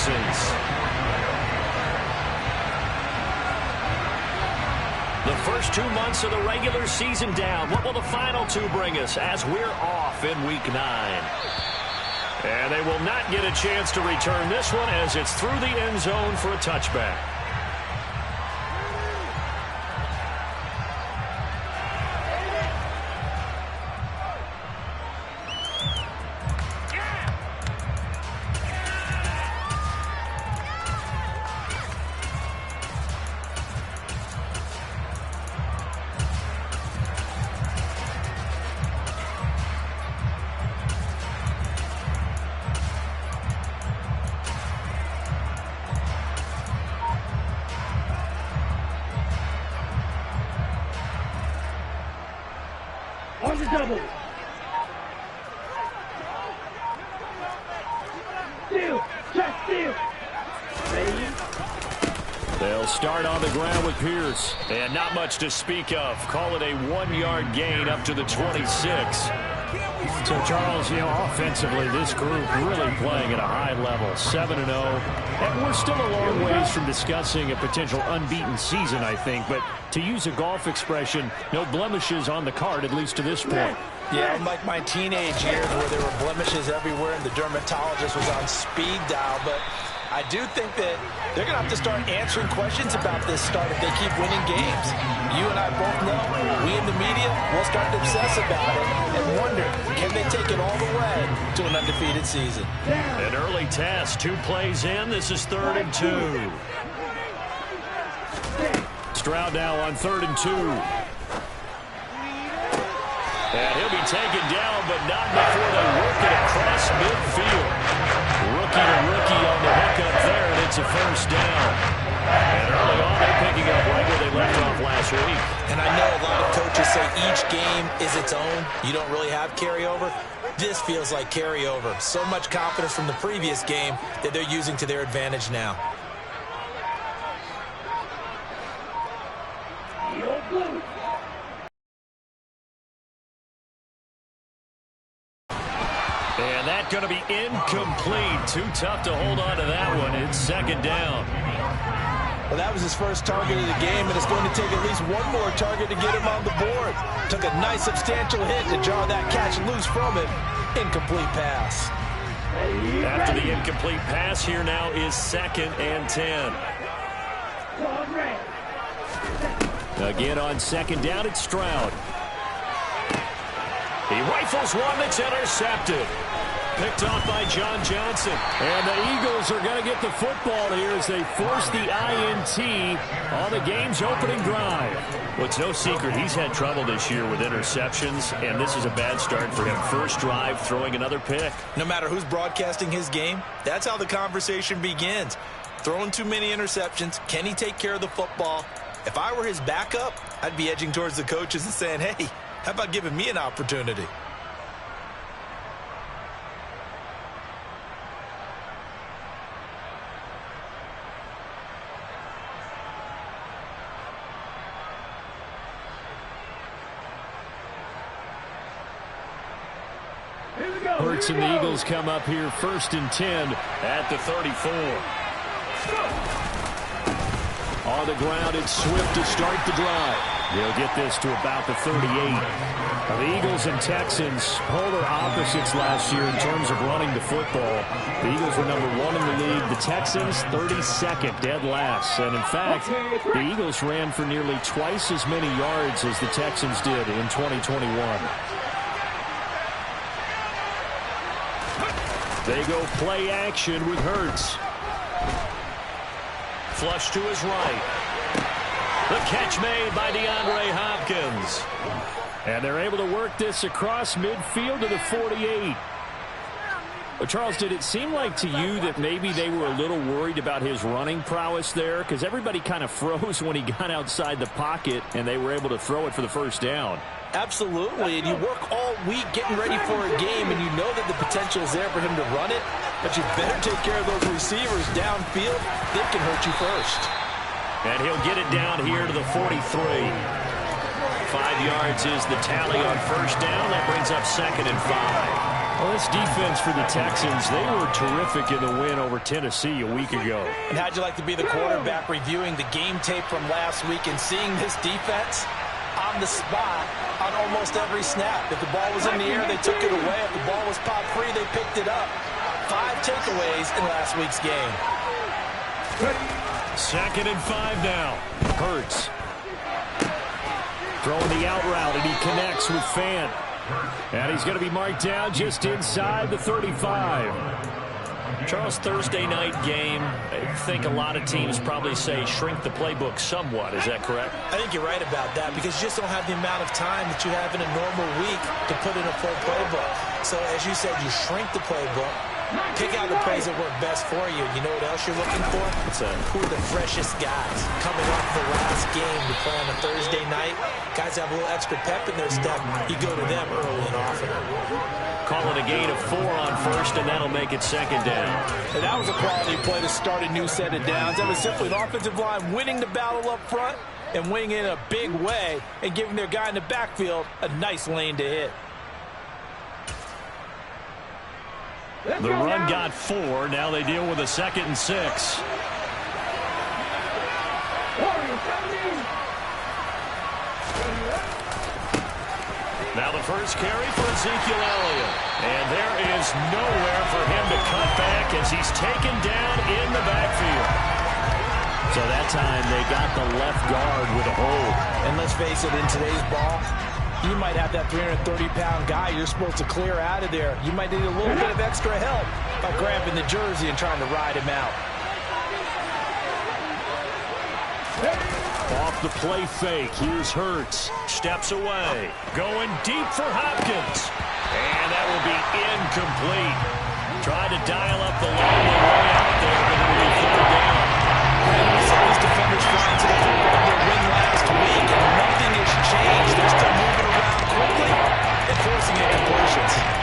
Texans. The first 2 months of the regular season down. What will the final two bring us as we're off in Week 9? And they will not get a chance to return this one as it's through the end zone for a touchback. On the double. Steal. Check steal. They'll start on the ground with Pierce. And not much to speak of. Call it a 1-yard gain up to the 26. So, Charles, offensively, this group really playing at a high level, 7-0. And we're still a long ways from discussing a potential unbeaten season, I think. But to use a golf expression, no blemishes on the card, at least to this point. Yeah, unlike my teenage years where there were blemishes everywhere and the dermatologist was on speed dial. But I do think that they're going to have to start answering questions about this start if they keep winning games. You and I both know, we in the media will start to obsess about it and wonder, can they take it all the way to an undefeated season? An early test, 2 plays in. This is 3rd and 2. Stroud now on 3rd and 2. And he'll be taken down, but not before they work it across midfield. Rookie to rookie on the hook up there, and it's a first down. And early on, they're picking up right where they left off last week. And I know a lot of coaches say each game is its own. You don't really have carryover. This feels like carryover. So much confidence from the previous game that they're using to their advantage now. And that's going to be incomplete. Too tough to hold on to that one. It's 2nd down. Well, that was his first target of the game, and it's going to take at least one more target to get him on the board. Took a nice substantial hit to jar that catch loose from him. Incomplete pass. After the incomplete pass, here now is 2nd and 10. Again on 2nd down, it's Stroud. He rifles one that's intercepted. Picked off by John Johnson. And the Eagles are going to get the football here as they force the INT on the game's opening drive. Well, it's no secret he's had trouble this year with interceptions, and this is a bad start for him. First drive, throwing another pick. No matter who's broadcasting his game, that's how the conversation begins. Throwing too many interceptions. Can he take care of the football? If I were his backup, I'd be edging towards the coaches and saying, hey, how about giving me an opportunity? Hurts and the Eagles come up here 1st and 10 at the 34. On the ground, it's Swift to start the drive. They'll get this to about the 38. Now, the Eagles and Texans, polar opposites last year in terms of running the football. The Eagles were number 1 in the league. The Texans, 32nd, dead last. And in fact, the Eagles ran for nearly twice as many yards as the Texans did in 2021. They go play action with Hurts. Flush to his right. The catch made by DeAndre Hopkins. And they're able to work this across midfield to the 48. But Charles, did it seem like to you that maybe they were a little worried about his running prowess there? Because everybody kind of froze when he got outside the pocket, and they were able to throw it for the first down. Absolutely, and you work all week getting ready for a game, and you know that the potential is there for him to run it, but you better take care of those receivers downfield. They can hurt you first. And he'll get it down here to the 43. 5 yards is the tally on first down. That brings up 2nd and 5. Well, this defense for the Texans, they were terrific in the win over Tennessee a week ago. And how'd you like to be the quarterback reviewing the game tape from last week and seeing this defense on the spot on almost every snap? If the ball was in the air, they took it away. If the ball was popped free, they picked it up. 5 takeaways in last week's game. 2nd and 5 now. Hurts. Throwing the out route, and he connects with Fant. And he's going to be marked down just inside the 35. Charles, Thursday night game, I think a lot of teams probably say shrink the playbook somewhat. Is that correct? I think you're right about that because you just don't have the amount of time that you have in a normal week to put in a full playbook. So as you said, you shrink the playbook, pick out the plays that work best for you. You know what else you're looking for? Who are the freshest guys coming off the last game to play on a Thursday night? Guys have a little extra pep in their step. You go to them early and often. Calling a gain of 4 on first, and that'll make it 2nd down. And that was a quality play to start a new set of downs. That was simply an offensive line winning the battle up front and winning in a big way and giving their guy in the backfield a nice lane to hit. The run got 4. Now they deal with a 2nd and 6. Now the first carry for Ezekiel Elliott. And there is nowhere for him to cut back as he's taken down in the backfield. So that time they got the left guard with a hold. And let's face it, in today's ball, you might have that 330-pound guy you're supposed to clear out of there. You might need a little bit of extra help by grabbing the jersey and trying to ride him out. Off the play fake, here's Hurts. Steps away. Going deep for Hopkins. And that will be incomplete. Tried to dial up the long way out there, but it'll be 3rd down. And we saw these defenders flying to the football their win last week, and nothing has changed. They're still moving around quickly and forcing incompletions.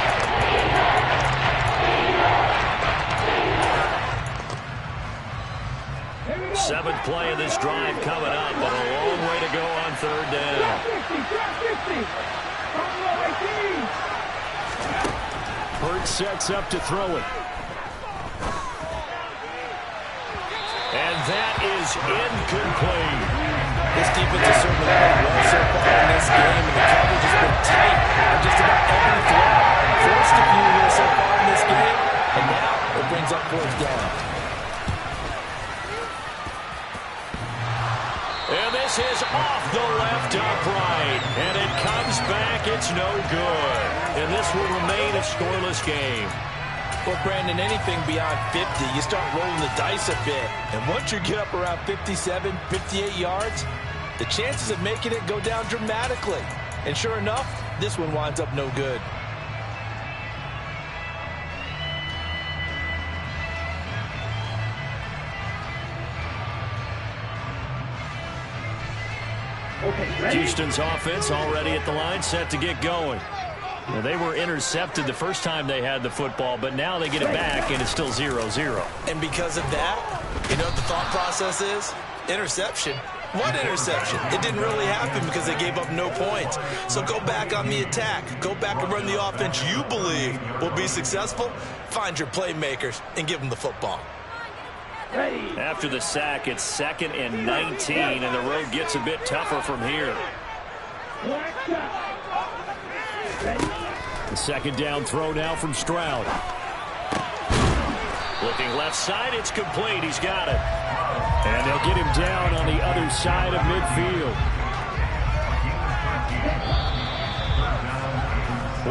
7th play of this drive coming up, but a long way to go on 3rd down. Hurts sets up to throw it. And that is incomplete. This defense has certainly played well so far in this game, and the coverage has been tight on just about every throw. Forced a few here so far in this game, and now it brings up 4th down. And this is off the left upright. And it comes back. It's no good. And this will remain a scoreless game. Well, Brandon, anything beyond 50, you start rolling the dice a bit. And once you get up around 57, 58 yards, the chances of making it go down dramatically. And sure enough, this one winds up no good. Houston's offense already at the line, set to get going. Well, they were intercepted the first time they had the football, but now they get it back, and it's still 0-0. And because of that, you know what the thought process is? Interception. What interception? It didn't really happen because they gave up no points. So go back on the attack. Go back and run the offense you believe will be successful. Find your playmakers and give them the football. After the sack, it's 2nd and 19, and the road gets a bit tougher from here. The 2nd down throw now from Stroud. Looking left side, it's complete. He's got it. And they'll get him down on the other side of midfield.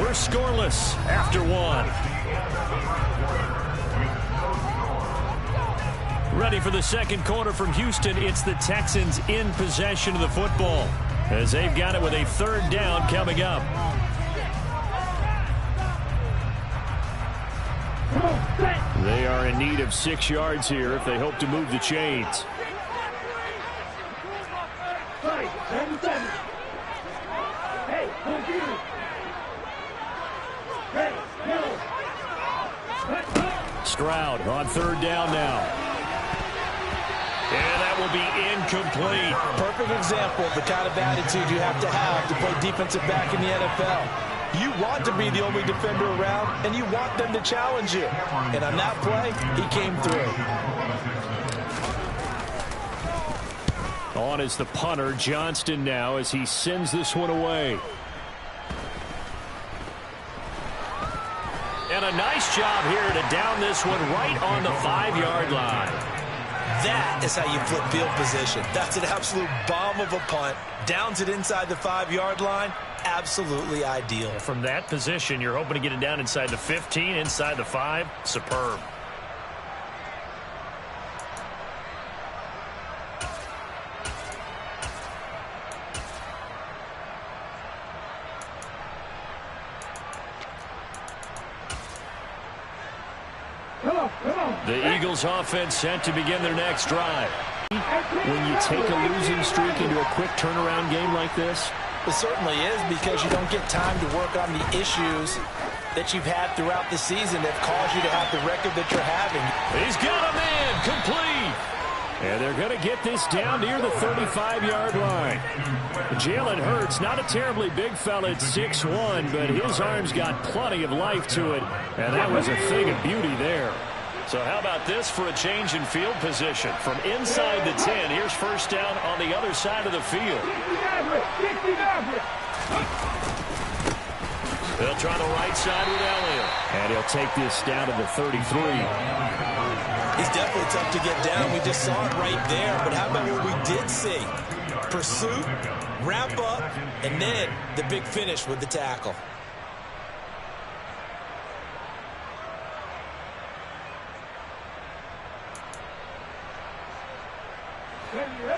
We're scoreless after 1. Ready for the 2nd quarter from Houston. It's the Texans in possession of the football as they've got it with a 3rd down coming up. They are in need of 6 yards here if they hope to move the chains. Stroud on 3rd down now. And that will be incomplete. Perfect example of the kind of attitude you have to play defensive back in the NFL. You want to be the only defender around, and you want them to challenge you. And on that play, he came through. On is the punter, Johnston, now as he sends this one away. And a nice job here to down this one right on the 5-yard line. That is how you flip field position. That's an absolute bomb of a punt. Downs it inside the 5-yard line. Absolutely ideal. From that position, you're hoping to get it down inside the 15, inside the 5. Superb. The Eagles offense set to begin their next drive. When you take a losing streak into a quick turnaround game like this, it certainly is, because you don't get time to work on the issues that you've had throughout the season that caused you to have the record that you're having. He's got a man complete. And they're going to get this down near the 35-yard line. Jalen Hurts, not a terribly big fella at 6'1", but his arms got plenty of life to it. And that was a thing of beauty there. So how about this for a change in field position? From inside the 10, here's first down on the other side of the field. They'll try the right side with Elliott. And he'll take this down to the 33. He's definitely tough to get down. We just saw it right there. But how about what we did see? Pursuit, wrap up, and then the big finish with the tackle.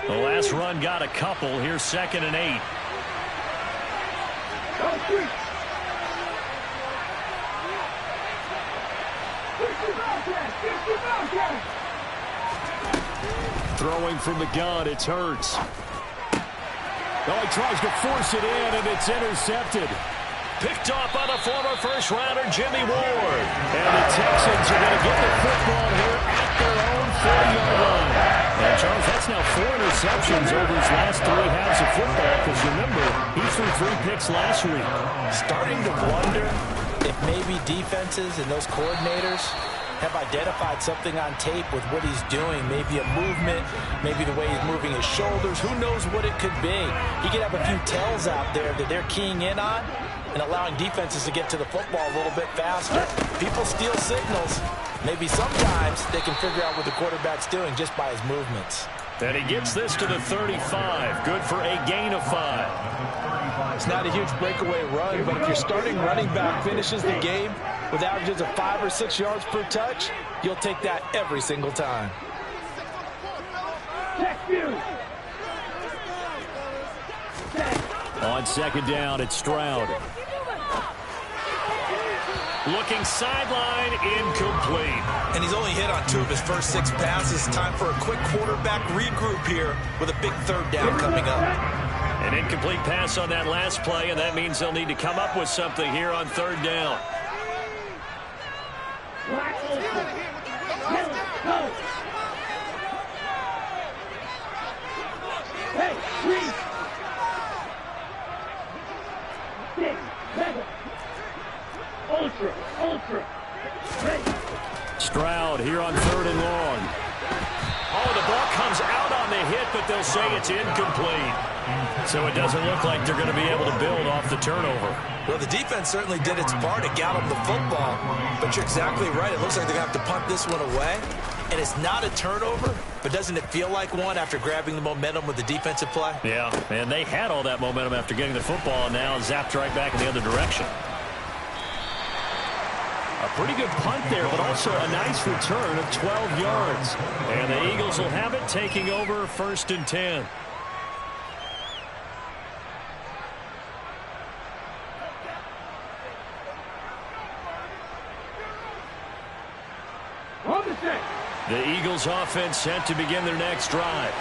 The last run got a couple. Here's 2nd and 8. Throwing from the gun, it's Hurts. Oh, he tries to force it in, and it's intercepted. Picked off by the former first-rounder, Jimmy Ward. And the Texans are going to get the football here at their own 40-yard line. And, Charles, that's now 4 interceptions over his last 3 halves of football, because remember, he threw 3 picks last week. Starting to wonder if maybe defenses and those coordinators have identified something on tape with what he's doing. Maybe a movement, maybe the way he's moving his shoulders. Who knows what it could be? He could have a few tells out there that they're keying in on and allowing defenses to get to the football a little bit faster. People steal signals. Maybe sometimes they can figure out what the quarterback's doing just by his movements. And he gets this to the 35. Good for a gain of 5. It's not a huge breakaway run, but if your starting running back finishes the game with averages of 5 or 6 yards per touch, you'll take that every single time. On 2nd down, it's Stroud. Looking sideline, incomplete. And he's only hit on 2 of his first 6 passes. Time for a quick quarterback regroup here with a big 3rd down coming up. An incomplete pass on that last play, and that means they'll need to come up with something here on 3rd down. Stroud here on 3rd and long. Oh, the ball comes out on the hit, but they'll say it's incomplete. So it doesn't look like they're going to be able to build off the turnover. Well, the defense certainly did its part to gallop the football, but you're exactly right. It looks like they're going to have to punt this one away, and it's not a turnover, but doesn't it feel like one after grabbing the momentum with the defensive play? Yeah, and they had all that momentum after getting the football, and now zapped right back in the other direction. A pretty good punt there, but also a nice return of 12 yards. And the Eagles will have it, taking over 1st and 10. The Eagles offense set to begin their next drive.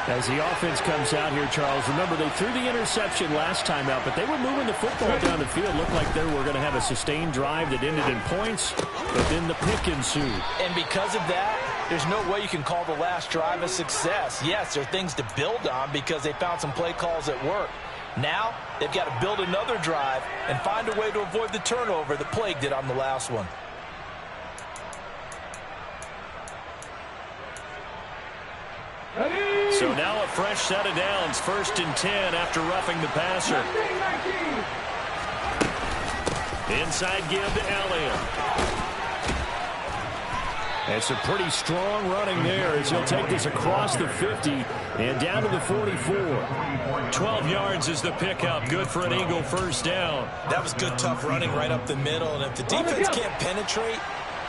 As the offense comes out here, Charles, remember they threw the interception last time out, but they were moving the football down the field. Looked like they were going to have a sustained drive that ended in points, but then the pick ensued. And because of that, there's no way you can call the last drive a success. Yes, there are things to build on because they found some play calls that work. Now, they've got to build another drive and find a way to avoid the turnover the Plague did on the last one. So now a fresh set of downs, 1st and 10 after roughing the passer. Inside give to Elliott. It's a pretty strong running there as he'll take this across the 50 and down to the 44. 12 yards is the pickup. Good for an Eagle first down. That was good, tough running right up the middle. And if the defense can't penetrate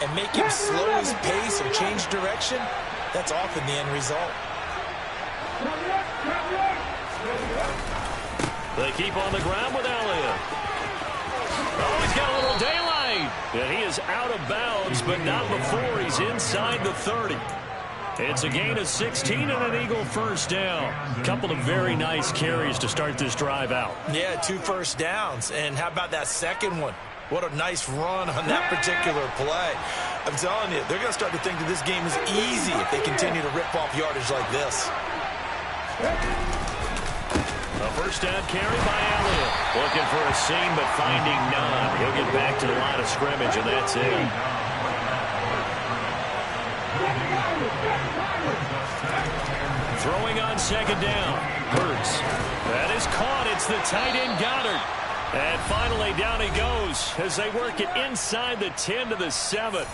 and make him slow his pace or change direction, that's often the end result. They keep on the ground with Elliott. Oh, he's got a little daylight. And he is out of bounds, but not before he's inside the 30. It's a gain of 16 and an Eagle first down. A couple of very nice carries to start this drive out. Yeah, 2 first downs. And how about that second one? What a nice run on that particular play. I'm telling you, they're going to start to think that this game is easy if they continue to rip off yardage like this. A first down carry by Elliott. Looking for a seam, but finding none. He'll get back to the line of scrimmage, and that's it. Throwing on second down. Hurts. That is caught. It's the tight end Goddard. And finally down he goes as they work it inside the 10 to the 7.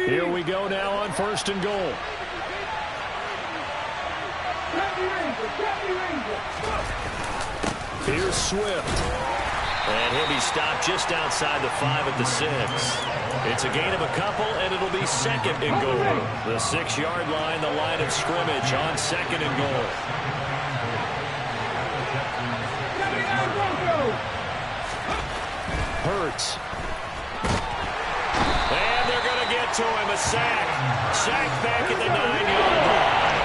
Here we go now on 1st and goal. Here's Swift. And he'll be stopped just outside the 5 at the 6. It's a gain of a couple, and it'll be 2nd and goal. The 6-yard line, the line of scrimmage on 2nd and goal. Hurts. And they're going to get to him. A sack. Sack back at the 9-yard line.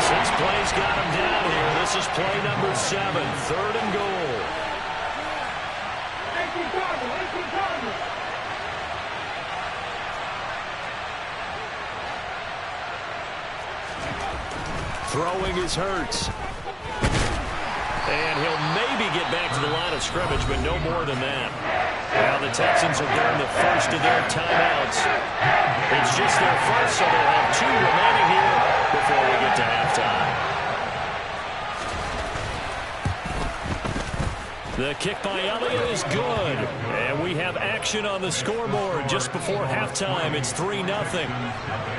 6 plays got him down here. This is play number 7. 3rd and goal. Throwing is Hurts. And he'll maybe get back to the line of scrimmage, but no more than that. Now the Texans are doing the first of their timeouts. It's just their first, so they'll have 2 remaining here before we get to halftime. The kick by Elliott is good. And we have action on the scoreboard just before halftime. It's 3-0.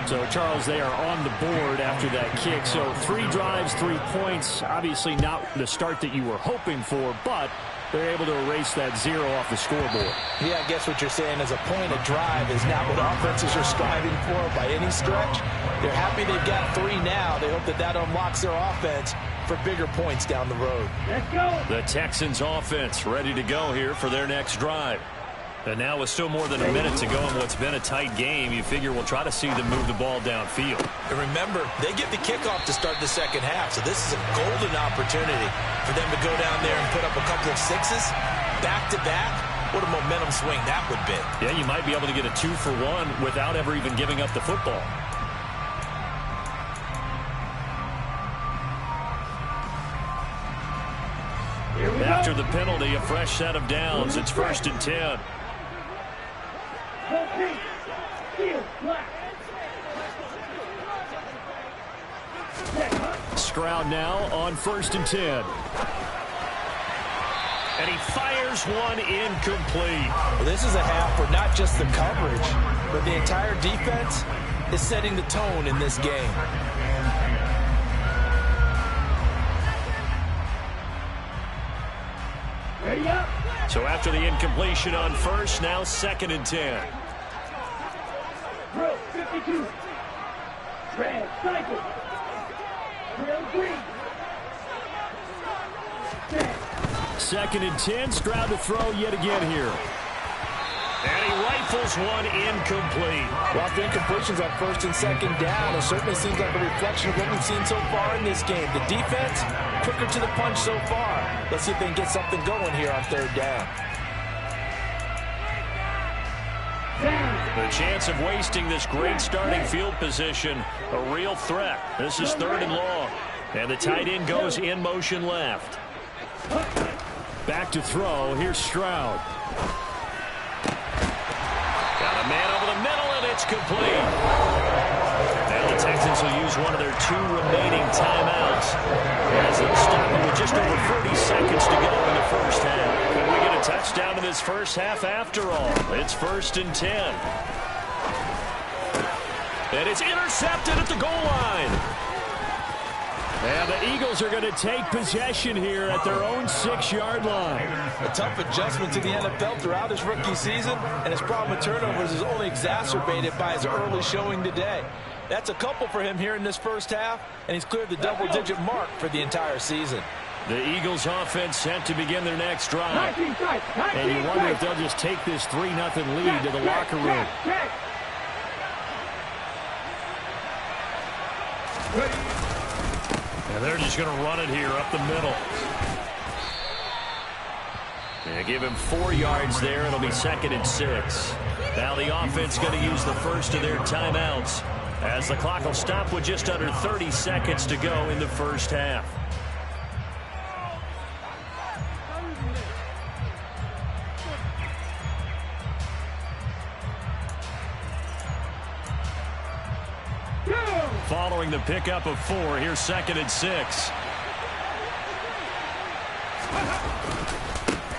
So, Charles, they are on the board after that kick. So 3 drives, 3 points. Obviously not the start that you were hoping for, but they're able to erase that 0 off the scoreboard. Yeah, I guess what you're saying is a point of drive is not what offenses are striving for by any stretch. They're happy they've got 3 now. They hope that that unlocks their offense for bigger points down the road. Let's go. The Texans offense ready to go here for their next drive. And now with still more than a minute to go in what's been a tight game, you figure we'll try to see them move the ball downfield. And remember, they get the kickoff to start the second half, so this is a golden opportunity for them to go down there and put up a couple of 6s back-to-back. What a momentum swing that would be. Yeah, you might be able to get a 2-for-1 without ever even giving up the football. After the penalty, a fresh set of downs. It's 1st and 10. Stroud now on 1st and 10. And he fires one incomplete. Well, this is a half where not just the coverage, but the entire defense is setting the tone in this game. So after the incompletion on 1st, now 2nd and 10. Bro, 52. Red, cycle. Real green. 2nd and 10. Stroud to throw yet again here. And he rifles one incomplete. Well, after incompletions on 1st and 2nd down, it certainly seems like a reflection of what we've seen so far in this game. The defense, quicker to the punch so far. Let's see if they can get something going here on 3rd down. The chance of wasting this great starting field position, a real threat. This is 3rd and long. And the tight end goes in motion left. Back to throw. Here's Stroud. Got a man over the middle, and it's complete. Now the Texans will use one of their 2 remaining timeouts as they'll stop it with just over 30 seconds to go in the first half. Can we get a touchdown in this first half after all? It's 1st and 10. And it's intercepted at the goal line. And the Eagles are going to take possession here at their own 6-yard line. A tough adjustment to the NFL throughout his rookie season, and his problem with turnovers is only exacerbated by his early showing today. That's a couple for him here in this first half, and he's cleared the double-digit mark for the entire season. The Eagles offense set to begin their next drive. And you wonder if they'll just take this 3-0 lead to the locker room. And they're just going to run it here up the middle. They give him 4 yards there. It'll be 2nd and 6. Now the offense going to use the first of their timeouts as the clock will stop with just under 30 seconds to go in the first half. Following the pickup of 4, here's 2nd and 6.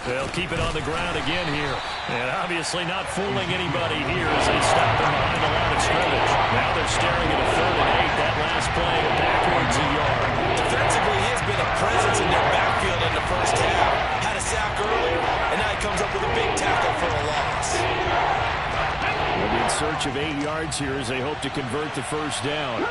They'll keep it on the ground again here. And obviously not fooling anybody here as they stop him behind the line of scrimmage. Now they're staring at a 3rd and 8. That last play backwards a yard. Defensively, he has been a presence in their backfield in the first half. Had a sack earlier, and now he comes up with a big tackle for a loss. They'll be in search of 8 yards here as they hope to convert the first down.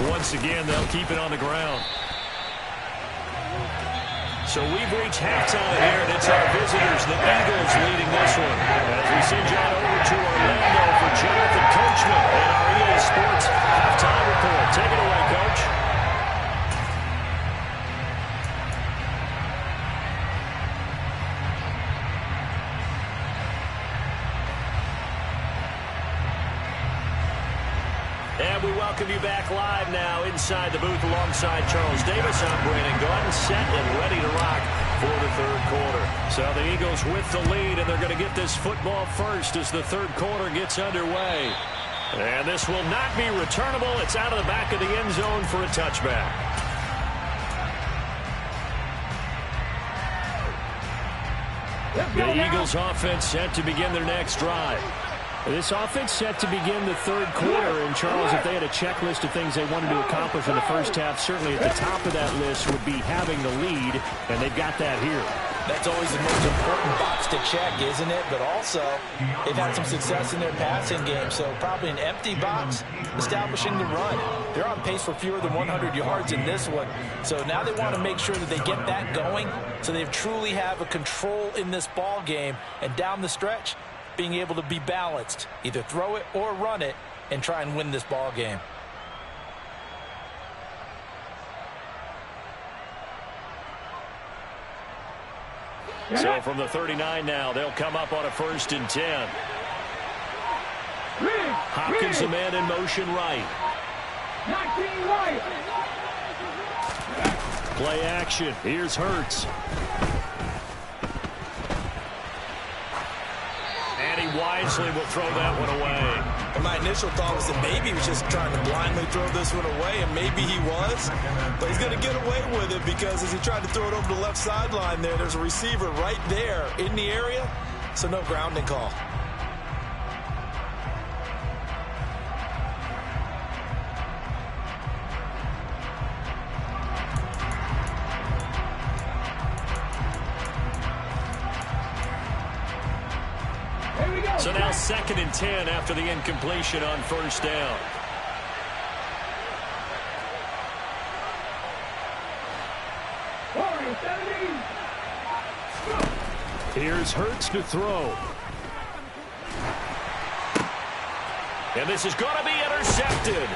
Once again, they'll keep it on the ground. So we've reached halftime here, and it's our visitors, the Eagles, leading this one. As we send you on over to Orlando for Jonathan Coachman and our EA Sports halftime report. Take it away, Coach. And we welcome you back live now inside the booth alongside Charles Davis. I'm Brandon Gordon, set and ready to rock for the 3rd quarter. So the Eagles with the lead, and they're going to get this football first as the 3rd quarter gets underway. And this will not be returnable. It's out of the back of the end zone for a touchback. The Eagles offense set to begin their next drive. This offense set to begin the 3rd quarter, and Charles, if they had a checklist of things they wanted to accomplish in the first half, certainly at the top of that list would be having the lead, and they've got that here. That's always the most important box to check, isn't it? But also, they've had some success in their passing game, so probably an empty box establishing the run. They're on pace for fewer than 100 yards in this one, so now they want to make sure that they get that going so they truly have a control in this ball game, and down the stretch, being able to be balanced, either throw it or run it, and try and win this ball game. So from the 39 now, they'll come up on a 1st and 10. Hopkins, the man in motion right. Play action. Here's Hurts. And he wisely will throw that one away. And my initial thought was that maybe he was just trying to blindly throw this one away, and maybe he was. But he's going to get away with it because as he tried to throw it over the left sideline there's a receiver right there in the area, so no grounding call. So now 2nd and 10 after the incompletion on 1st down. Here's Hurts to throw. And this is going to be intercepted.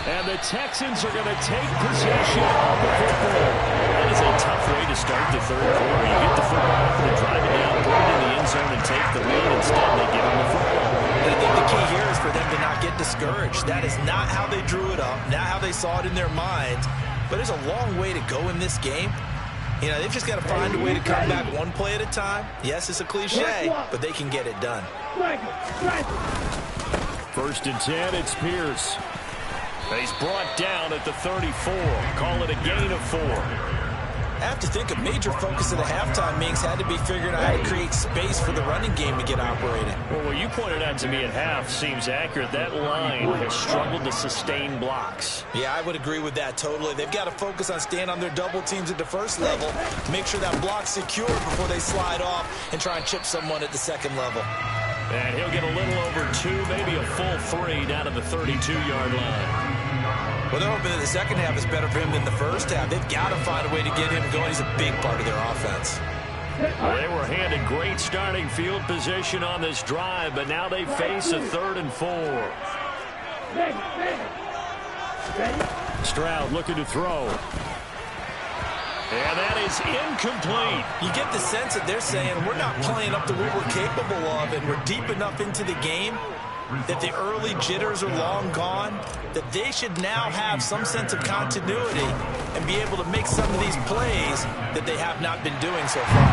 And the Texans are going to take possession of the football. that is a tough way to start the third quarter. You get the football, to drive it down, put it in the end zone, and take the lead. Instead, they give him the football. And I think the key here is for them to not get discouraged. That is not how they drew it up, not how they saw it in their minds. But there's a long way to go in this game. You know, they've just got to find a way to come back one play at a time. Yes, it's a cliche, but they can get it done. First and 10, it's Pierce. He's brought down at the 34. Call it a gain of 4. I have to think a major focus of the halftime Minks had to be figuring out how to create space for the running game to get operating. Well, what you pointed out to me at half seems accurate. That line has struggled to sustain blocks. Yeah, I would agree with that totally. They've got to focus on staying on their double teams at the first level, make sure that block's secure before they slide off and try and chip someone at the second level. And he'll get a little over 2, maybe a full 3 down to the 32-yard line. Well, they're hoping that the second half is better for him than the first half. They've got to find a way to get him going. He's a big part of their offense. Well, they were handed great starting field position on this drive, but now they face a 3rd and 4. Stroud looking to throw. And that is incomplete. You get the sense that they're saying we're not playing up to what we're capable of, and we're deep enough into the game that the early jitters are long gone, that they should now have some sense of continuity and be able to make some of these plays that they have not been doing so far.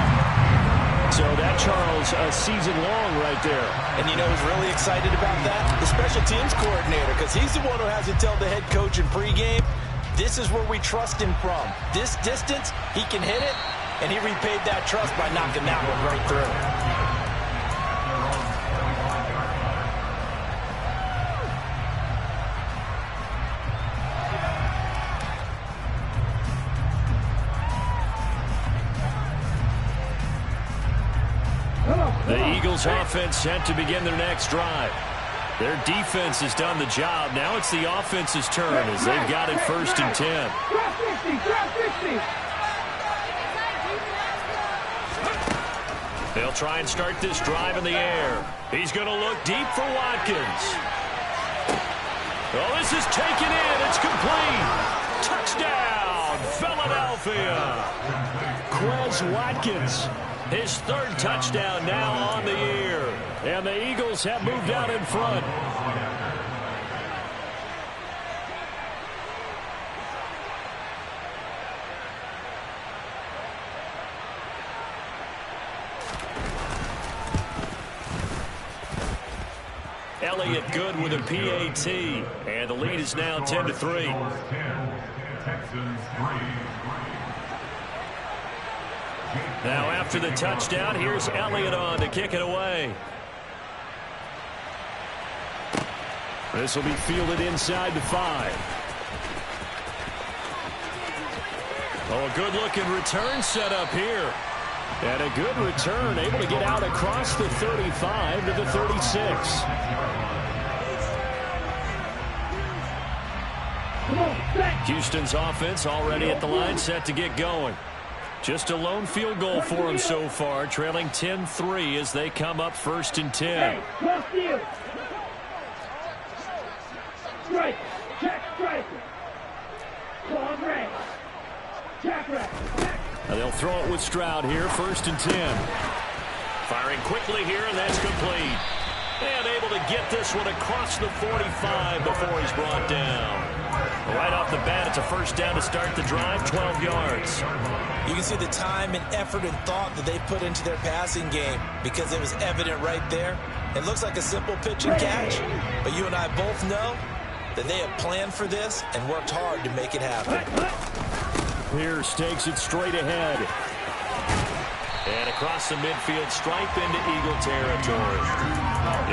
So that, Charles, a season long right there. And you know who's really excited about that? The special teams coordinator, because he's the one who has to tell the head coach in pregame, this is where we trust him from. This distance, he can hit it, and he repaid that trust by knocking that one right through. The Eagles offense set to begin their next drive. Their defense has done the job. Now it's the offense's turn as they've got it 1st and 10. They'll try and start this drive in the air. He's going to look deep for Watkins. Oh, this is taken in. It's complete. Touchdown, Philadelphia. Quez Watkins. His 3rd touchdown now on the year. And the Eagles have moved out in front. Elliott good with a PAT. And the lead is now 10-3. Texans 3. Now after the touchdown, here's Elliott on to kick it away. This will be fielded inside the 5. Oh, a good-looking return set up here. And a good return, able to get out across the 35 to the 36. Houston's offense already at the line, set to get going. Just a lone field goal for him so far, trailing 10-3 as they come up 1st and 10. Strike, check, strike. Long range. Jack rack. Now they'll throw it with Stroud here, 1st and 10. Firing quickly here, and that's complete. And able to get this one across the 45 before he's brought down. Right off the bat, it's a 1st down to start the drive, 12 yards. You can see the time and effort and thought that they put into their passing game because it was evident right there. It looks like a simple pitch and catch, but you and I both know that they have planned for this and worked hard to make it happen. Pierce takes it straight ahead. And across the midfield, stripe into Eagle territory.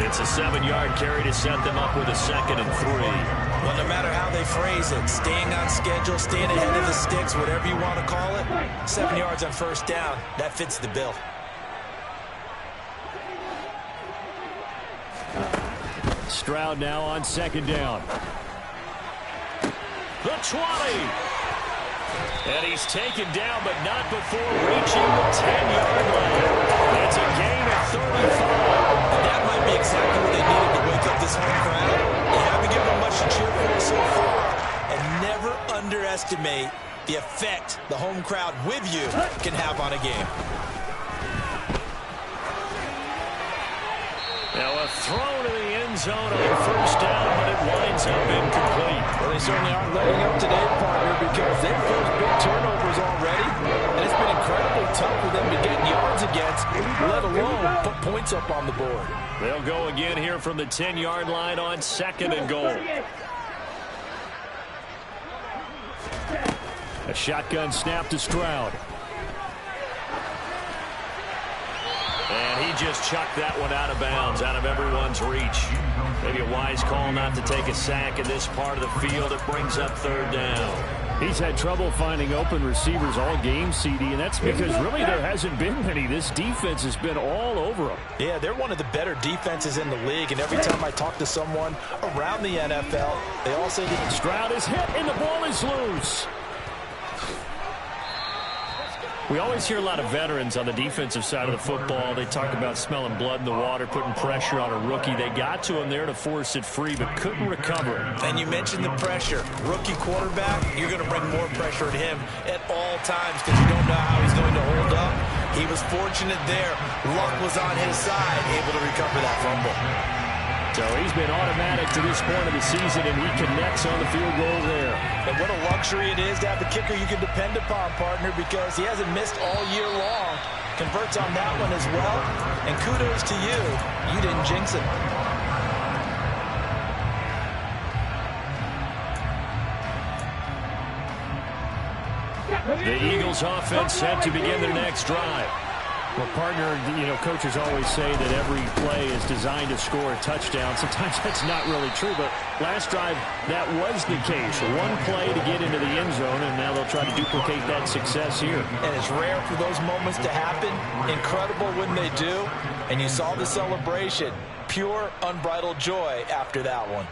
It's a 7-yard carry to set them up with a 2nd and 3. Well, no matter how they phrase it, staying on schedule, staying ahead of the sticks, whatever you want to call it, 7 yards on 1st down, that fits the bill. Stroud now on 2nd down. The 20. And he's taken down, but not before reaching the 10-yard line. It's a gain of 35. That might be exactly what they needed to wake up this home crowd. They haven't given them much to cheer for so far. And never underestimate the effect the home crowd with you can have on a game. Now a throw to the end zone on first down, but it winds up incomplete. Well, they certainly aren't letting up today, partner, because they've caused big turnovers already, and it's been incredibly tough for them to get yards against, let alone put points up on the board. They'll go again here from the 10-yard line on 2nd and goal. A shotgun snap to Stroud. And he just chucked that one out of bounds, out of everyone's reach. Maybe a wise call not to take a sack in this part of the field. It brings up 3rd down. He's had trouble finding open receivers all game, CD, and that's because really there hasn't been many. This defense has been all over them. Yeah, they're one of the better defenses in the league, and every time I talk to someone around the NFL, they all say that Stroud is hit, and the ball is loose. We always hear a lot of veterans on the defensive side of the football. They talk about smelling blood in the water, putting pressure on a rookie. They got to him there to force it free, but couldn't recover. And you mentioned the pressure. Rookie quarterback, you're going to bring more pressure at him at all times because you don't know how he's going to hold up. He was fortunate there. Luck was on his side, able to recover that fumble. So he's been automatic to this point of the season, and he connects on the field goal there. And what a luxury it is to have a kicker you can depend upon, partner, because he hasn't missed all year long. Converts on that one as well. And kudos to you. You didn't jinx him. The Eagles offense set to begin their next drive. Well, partner, you know, coaches always say that every play is designed to score a touchdown. Sometimes that's not really true, but last drive, that was the case. One play to get into the end zone, and now they'll try to duplicate that success here. And it's rare for those moments to happen. Incredible when they do. And you saw the celebration. Pure, unbridled joy after that one.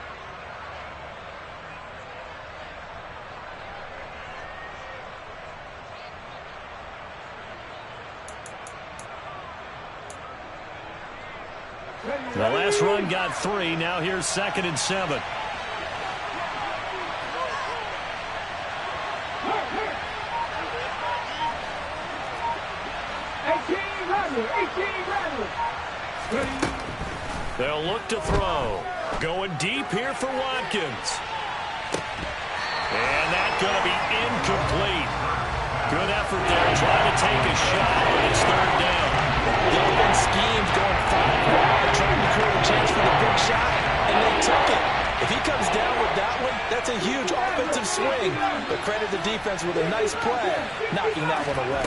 The last run got 3. Now here's 2nd and 7. 18 Rattler. They'll look to throw. Going deep here for Watkins. And that's going to be incomplete. Good effort there, trying to take a shot, but it's 3rd down. There have been schemes going 5 wide, trying to create a chance for the big shot, and they took it. If he comes down with that one, that's a huge offensive swing. But credit the defense with a nice play, knocking that one away.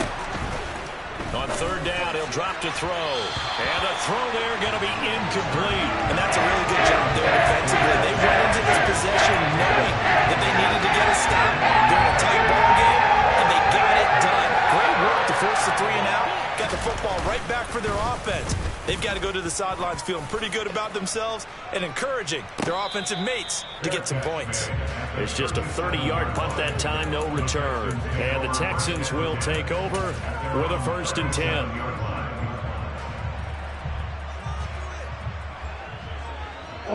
On 3rd down, he'll drop to throw. And a throw there going to be incomplete. And that's a really good job there defensively. They went into this possession knowing that they needed to get a stop during a tight ball game, and they got it done. Great work to force the 3 and out. Got the football right back for their offense. They've got to go to the sidelines feeling pretty good about themselves and encouraging their offensive mates to get some points. It's just a 30-yard punt that time, no return. And the Texans will take over with a 1st and 10.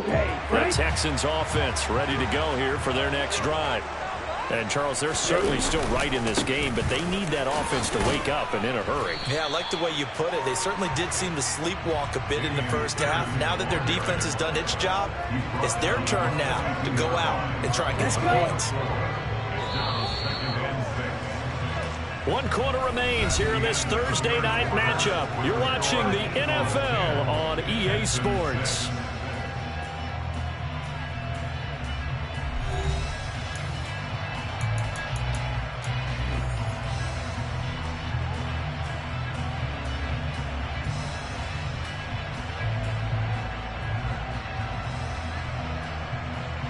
Okay, The Texans offense ready to go here for their next drive. And, Charles, they're certainly still right in this game, but they need that offense to wake up and in a hurry. Yeah, I like the way you put it. They certainly did seem to sleepwalk a bit in the first half. Now that their defense has done its job, it's their turn now to go out and try and get some points. 1 quarter remains here in this Thursday night matchup. You're watching the NFL on EA Sports.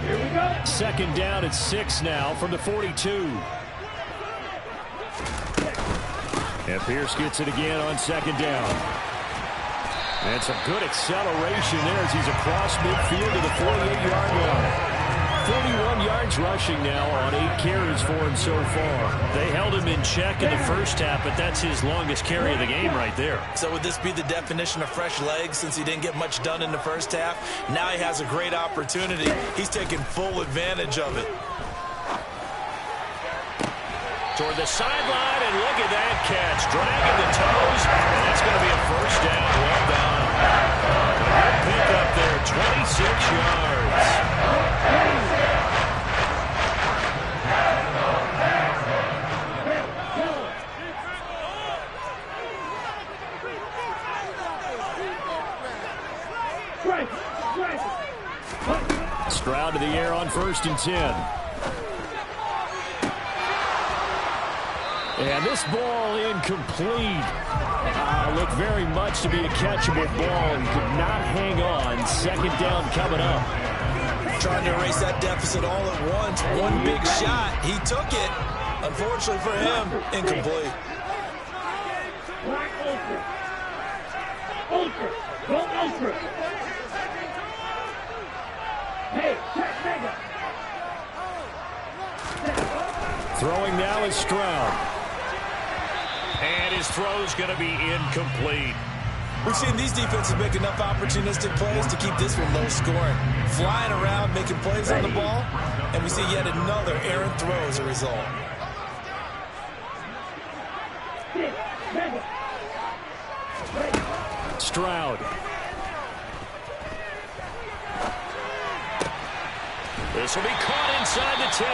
here we go. 2nd down at 6 now from the 42. And Pierce gets it again on 2nd down. And some good acceleration there as he's across midfield to the 48-yard line. 41 yards rushing now on 8 carries for him so far. They held him in check in the first half, but that's his longest carry of the game right there. So would this be the definition of fresh legs since he didn't get much done in the first half? Now he has a great opportunity. He's taking full advantage of it. toward the sideline, and look at that catch. Dragging the toes, and that's going to be a first down. Well done. A good pick up there, 26 yards. Stroud to the air on 1st and 10. And this ball incomplete. Looked very much to be a catchable ball and could not hang on. 2nd down coming up. Trying to erase that deficit all at once. One big shot. He took it. Unfortunately for him, incomplete. Ultra. Hey, throwing now is Stroud. And his throw's going to be incomplete. We've seen these defenses make enough opportunistic plays to keep this one low scoring. Flying around, making plays on the ball, and we see yet another errant throw as a result. Stroud. This will be caught inside the 10.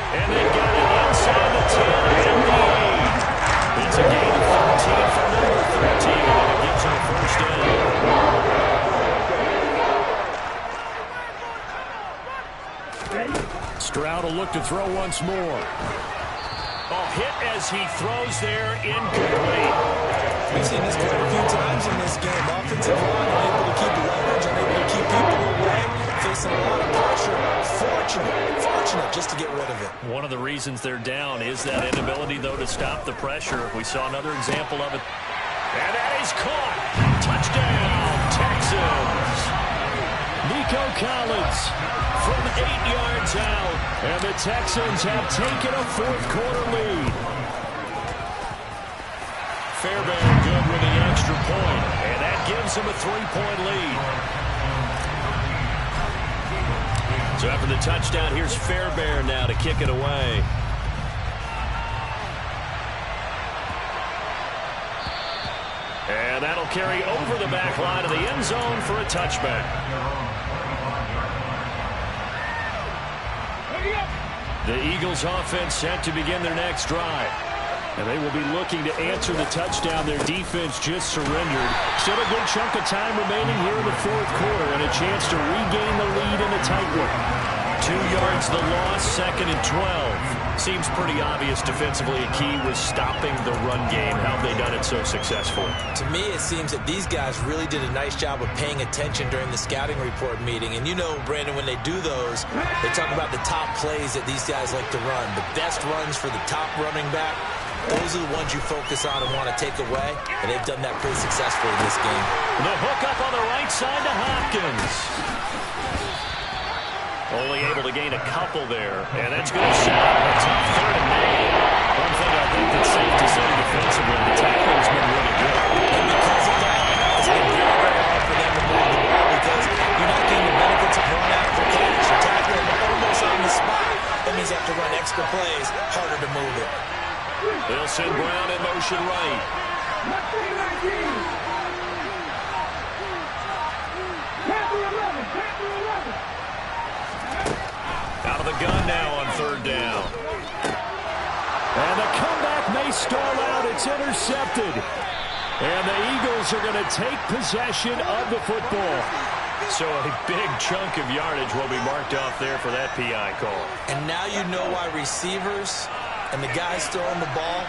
And they've got it inside the 10 and the 8. It's a gain of 13 for number 13, and it gives them a first down. Stroud will look to throw once more. Hit as he throws there, incomplete. We've seen this quite a few times in this game. Offensive line unable to keep leverage, unable to keep people away, facing a lot of pressure. Fortunate just to get rid of it. One of the reasons they're down is that inability, though, to stop the pressure. We saw another example of it. And that is caught. Touchdown, Texans. Nico Collins from 8 yards out. And the Texans have taken a 4th-quarter lead. Fairbairn good with the extra point. And that gives them a 3-point lead. So after the touchdown, here's Fairbairn now to kick it away. And that'll carry over the back line of the end zone for a touchback. The Eagles offense set to begin their next drive. And they will be looking to answer the touchdown their defense just surrendered. Still a good chunk of time remaining here in the 4th quarter and a chance to regain the lead in a tight one. 2 yards the loss, 2nd and 12. Seems pretty obvious defensively a key was stopping the run game. How have they done it so successfully? To me, it seems that these guys really did a nice job of paying attention during the scouting report meeting. And you know, Brandon, when they do those, they talk about the top plays that these guys like to run. The best runs for the top running back. Those are the ones you focus on and want to take away, and they've done that pretty successfully in this game. The hook up on the right side to Hopkins. Only able to gain a couple there, and that's going to set up. It's 3rd and 8. One thing I think that's safe to say defensively, the tackling's been really good. And because of that, it's been very, very hard for them to move the ball because you're not getting the benefits of run after catch. You're tackling almost on the spot. That means you have to run extra plays, harder to move it. They'll send Brown in motion right. Out of the gun now on 3rd down. And the comeback may stall out. It's intercepted. And the Eagles are going to take possession of the football. So a big chunk of yardage will be marked off there for that PI call. And now you know why receivers and the guys throwing the ball,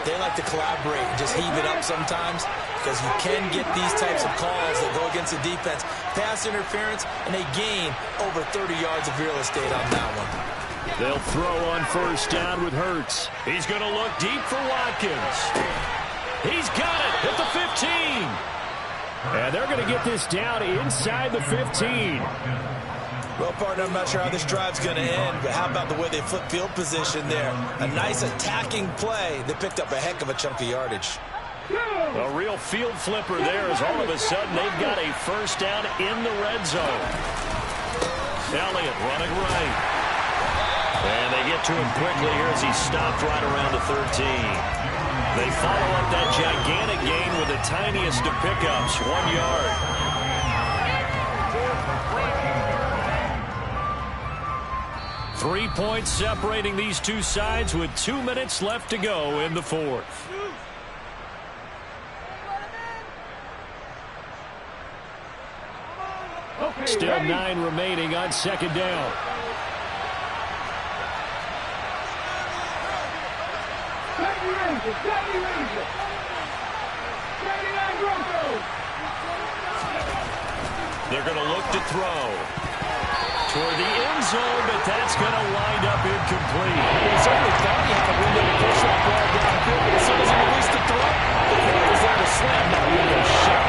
they like to collaborate and just heave it up sometimes because you can get these types of calls that go against the defense. Pass interference, and they gain over 30 yards of real estate on that one. They'll throw on 1st down with Hurts. He's going to look deep for Watkins. He's got it at the 15. And they're going to get this down inside the 15. Well, partner, I'm not sure how this drive's going to end, but how about the way they flip field position there? A nice attacking play that picked up a heck of a chunk of yardage. A real field flipper there as all of a sudden they've got a 1st down in the red zone. Elliott running right. And they get to him quickly here as he stopped right around the 13. They follow up that gigantic gain with the tiniest of pickups, 1 yard. Three-points separating these two sides with 2 minutes left to go in the fourth. Still 9 remaining on second down. They're going to look to throw toward the end zone, but that's going to wind up incomplete. He certainly thought he had a window to push that ball downfield, but as soon as he released the throw, the ball was there to slam that window shut.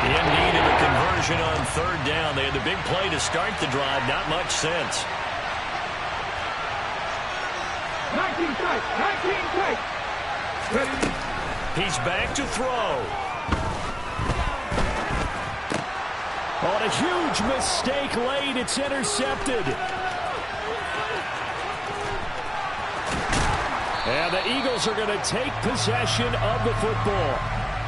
In need of a conversion on third down. They had the big play to start the drive. Not much sense. 19 tight. Ready. He's back to throw. On a huge mistake late, it's intercepted. And the Eagles are going to take possession of the football.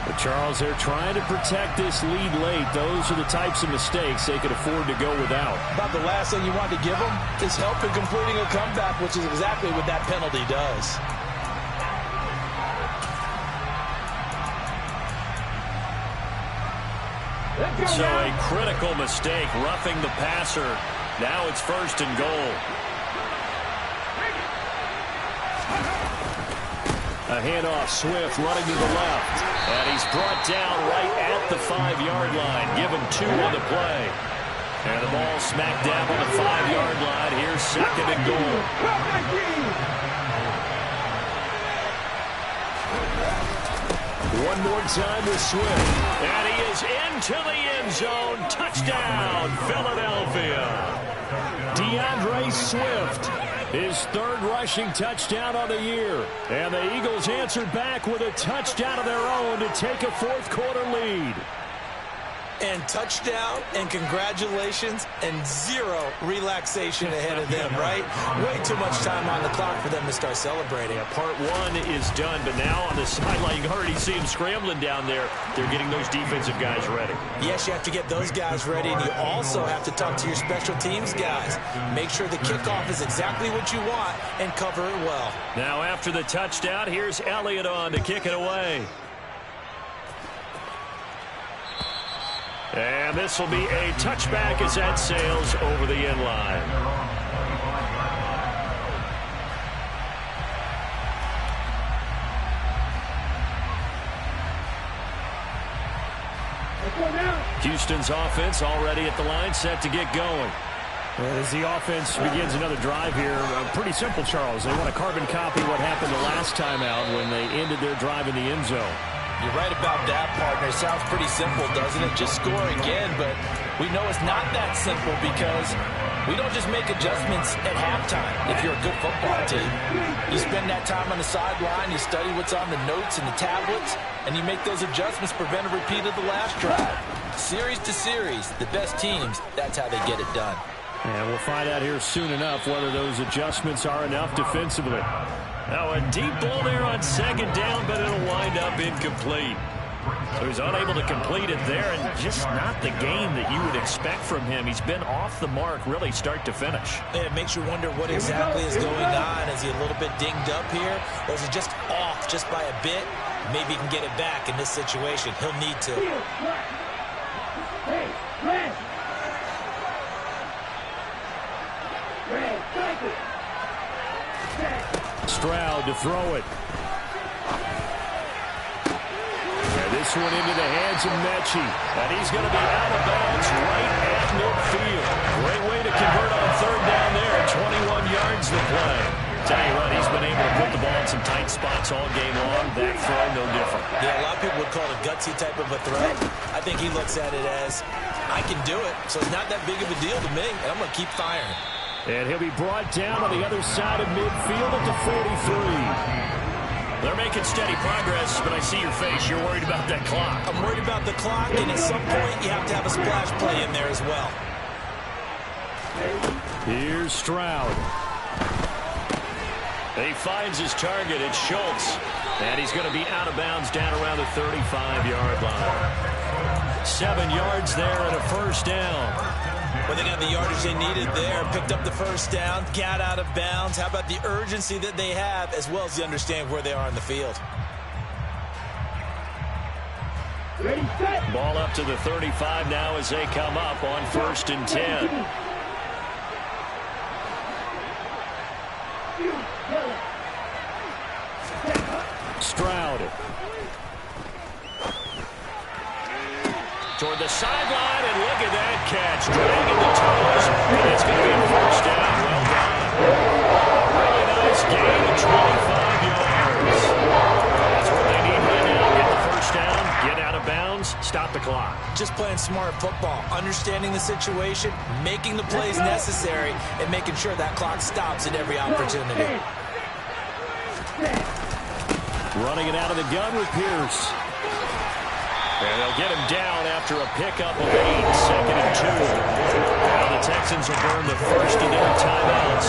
But Charles, they're trying to protect this lead late. Those are the types of mistakes they could afford to go without. About the last thing you want to give them is help in completing a comeback, which is exactly what that penalty does. So a critical mistake, roughing the passer. Now it's first and goal. A handoff, Swift running to the left. And he's brought down right at the 5-yard line. Give him 2 on the play. And the ball smacked down on the 5-yard line. Here's second and goal. One more time with Swift. And he is into the end zone. Touchdown, Philadelphia. DeAndre Swift, his third rushing touchdown on the year. And the Eagles answered back with a touchdown of their own to take a fourth-quarter lead. And touchdown, and congratulations, and 0 relaxation ahead of them, right? Way too much time on the clock for them to start celebrating. Yeah, part 1 is done, but now on the sideline, you can already see them scrambling down there. They're getting those defensive guys ready. Yes, you have to get those guys ready, and you also have to talk to your special teams guys. Make sure the kickoff is exactly what you want and cover it well. Now after the touchdown, here's Elliott on to kick it away. And this will be a touchback as that sails over the end line. Houston's offense already at the line, set to get going. As the offense begins another drive here, pretty simple, Charles. They want to carbon copy what happened the last time out when they ended their drive in the end zone. You're right about that, partner. It sounds pretty simple, doesn't it? Just score again, but we know it's not that simple because we don't just make adjustments at halftime if you're a good football team. You spend that time on the sideline, you study what's on the notes and the tablets, and you make those adjustments, prevent a repeat of the last drive. Series to series, the best teams, that's how they get it done. And we'll find out here soon enough whether those adjustments are enough defensively. Now a deep ball there on second down, but it'll wind up incomplete. So he's unable to complete it there, and just not the game that you would expect from him. He's been off the mark, really, start to finish. It makes you wonder what exactly is going on. Is he a little bit dinged up here, or is he just off just by a bit? Maybe he can get it back in this situation. He'll need to. Hey, Red! Stroud to throw it. And this one into the hands of Mechie. And he's going to be out of bounds right at midfield. Great way to convert on third down there. 21 yards the play. Tell you what, he's been able to put the ball in some tight spots all game long. That throw, no different. Yeah, a lot of people would call it a gutsy type of a throw. I think he looks at it as, I can do it, so it's not that big of a deal to me, and I'm going to keep firing. And he'll be brought down on the other side of midfield at the 43. They're making steady progress, but I see your face. You're worried about that clock. I'm worried about the clock, and at some point, you have to have a splash play in there as well. Here's Stroud. He finds his target. It's Schultz. And he's going to be out of bounds down around the 35-yard line. 7 yards there and a first down. Well, they got the yardage they needed there. Picked up the first down, got out of bounds. How about the urgency that they have, as well as the understanding where they are in the field? Ready, set. Ball up to the 35 now as they come up on 1st and 10. Stroud. Toward the sideline, and look at that catch. Dragging the toes, and it's going to be a first down. Well done. Really nice gain of 25 yards. That's what they need right now. Get the first down, get out of bounds, stop the clock. Just playing smart football, understanding the situation, making the plays necessary, and making sure that clock stops at every opportunity. Running it out of the gun with Pierce. And they'll get him down after a pickup of 8, 2nd and 2. Now the Texans will burn the first of their timeouts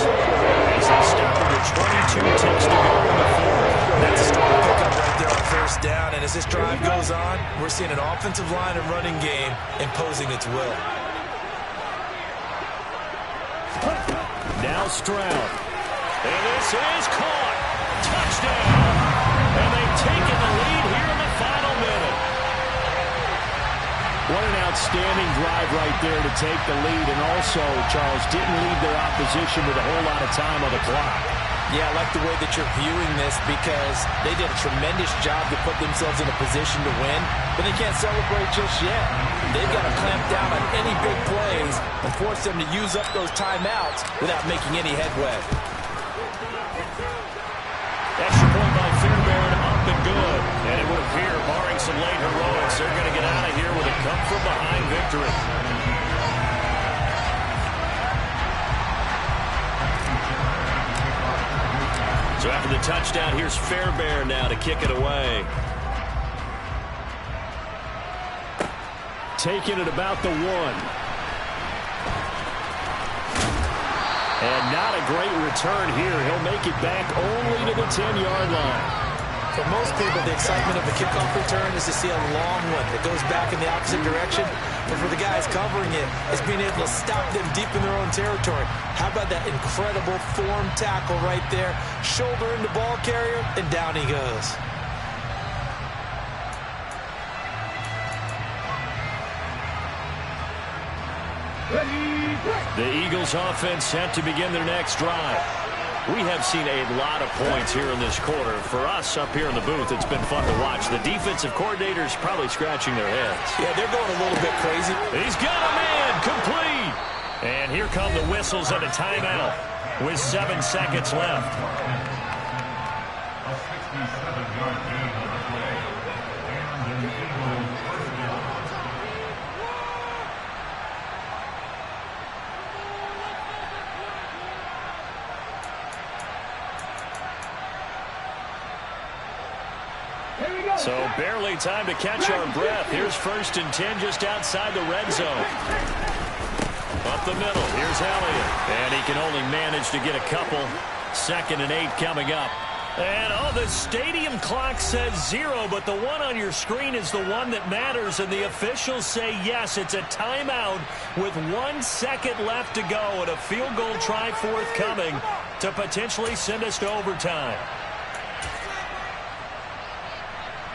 as they stop with 22 ticks to go in the 4th. That's a strong pickup right there on first down, and as this drive goes on, we're seeing an offensive line and running game imposing its will. Now Stroud. And this is caught. Touchdown. And they've taken the lead here in the final minute. What an outstanding drive right there to take the lead. And also, Charles, didn't leave their opposition with a whole lot of time on the clock. Yeah, I like the way that you're viewing this because they did a tremendous job to put themselves in a position to win, but they can't celebrate just yet. They've got to clamp down on any big plays and force them to use up those timeouts without making any headway. Extra point by Fairbairn, up and good. And it would appear, barring some late heroics, they're going to get out of here with a come-from-behind victory. So after the touchdown, here's Fairbairn now to kick it away. Taking it about the 1. And not a great return here. He'll make it back only to the 10-yard line. For most people, the excitement of the kickoff return is to see a long one that goes back in the opposite direction. But for the guys covering it, it's being able to stop them deep in their own territory. How about that incredible form tackle right there? Shoulder in the ball carrier, and down he goes. The Eagles offense set to begin their next drive. We have seen a lot of points here in this quarter. For us up here in the booth, it's been fun to watch. The defensive coordinators probably scratching their heads. Yeah, they're going a little bit crazy. He's got a man, complete. And here come the whistles and a timeout with 7 seconds left. A 67-yard gain on the play. And an Eagles first down. So barely time to catch our breath. Here's 1st and 10 just outside the red zone. Up the middle, here's Elliott. And he can only manage to get a couple. 2nd and 8 coming up. And, oh, the stadium clock says 0, but the one on your screen is the one that matters, and the officials say yes, it's a timeout with 1 second left to go and a field goal try forthcoming to potentially send us to overtime.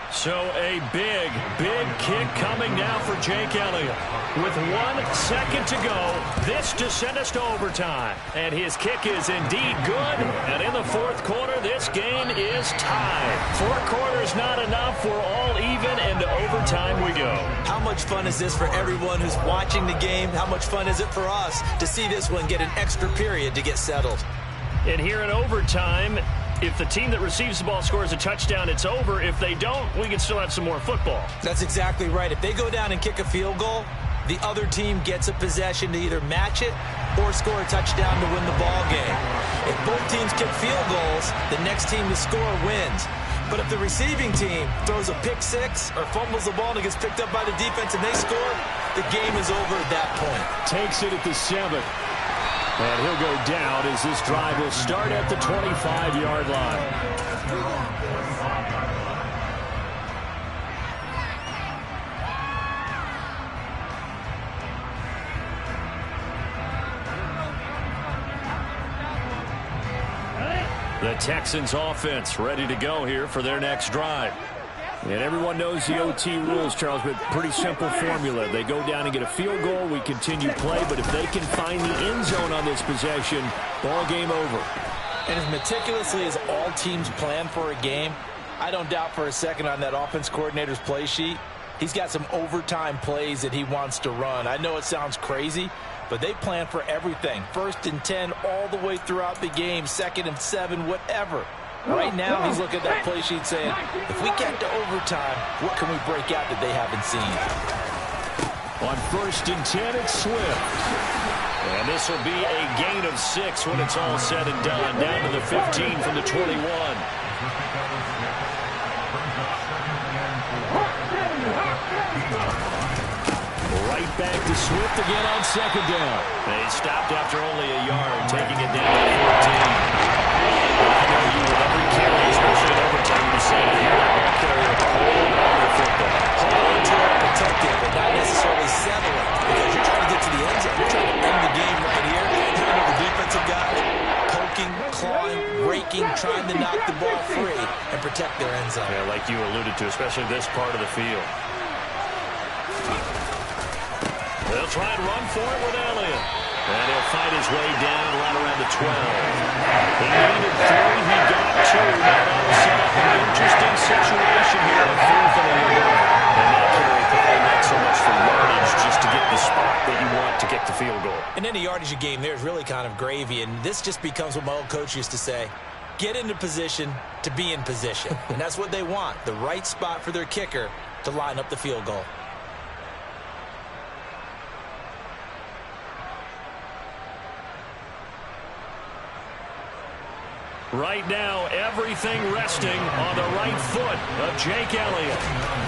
So a big, big kick coming now for Jake Elliott. With 1 second to go, this to send us to overtime. And his kick is indeed good. And in the 4th quarter, this game is tied. 4 quarters not enough. We're all even, and to overtime we go. How much fun is this for everyone who's watching the game? How much fun is it for us to see this one get an extra period to get settled? And here in overtime, if the team that receives the ball scores a touchdown, it's over. If they don't, we can still have some more football. That's exactly right. If they go down and kick a field goal, the other team gets a possession to either match it or score a touchdown to win the ball game. If both teams kick field goals, the next team to score wins. But if the receiving team throws a pick six or fumbles the ball and it gets picked up by the defense and they score, the game is over at that point. Takes it at the 7. And he'll go down as this drive will start at the 25-yard line. The Texans offense ready to go here for their next drive. And everyone knows the OT rules, Charles, but pretty simple formula. They go down and get a field goal, we continue play, but if they can find the end zone on this possession, ball game over. And as meticulously as all teams plan for a game, I don't doubt for a second on that offense coordinator's play sheet, he's got some overtime plays that he wants to run. I know it sounds crazy, but they plan for everything. 1st and 10 all the way throughout the game, 2nd and 7, whatever. Right now, he's looking at that play sheet saying, if we get to overtime, what can we break out that they haven't seen? On 1st and 10, it's Swift. And this will be a gain of 6 when it's all said and done. Down to the 15 from the 21. Right back to Swift again on 2nd down. They stopped after only a yard, taking it down to 14. I know you with every carry, especially in overtime, you say that you're not back there with a hold on the football. Hold on to it, protect it, but not necessarily settle it, because you're trying to get to the end zone. You're trying to end the game right here. You know the defensive guy poking, clawing, raking, trying to knock the ball free and protect their end zone. Yeah, like you alluded to, especially this part of the field. They'll try and run for it with Elliott. And he'll fight his way down right around the 12. He needed 3. He got 2. Now that'll set up an interesting situation here on 4th and 11. And that carry probably not so much for yardage, just to get the spot that you want to get the field goal. And any yardage you game there is really kind of gravy. And this just becomes what my old coach used to say. Get into position to be in position. And that's what they want. The right spot for their kicker to line up the field goal. Right now, everything resting on the right foot of Jake Elliott.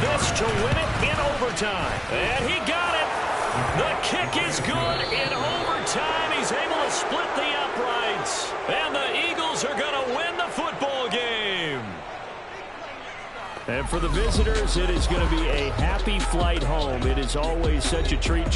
This to win it in overtime. And he got it. The kick is good in overtime. He's able to split the uprights. And the Eagles are going to win the football game. And for the visitors, it is going to be a happy flight home. It is always such a treat.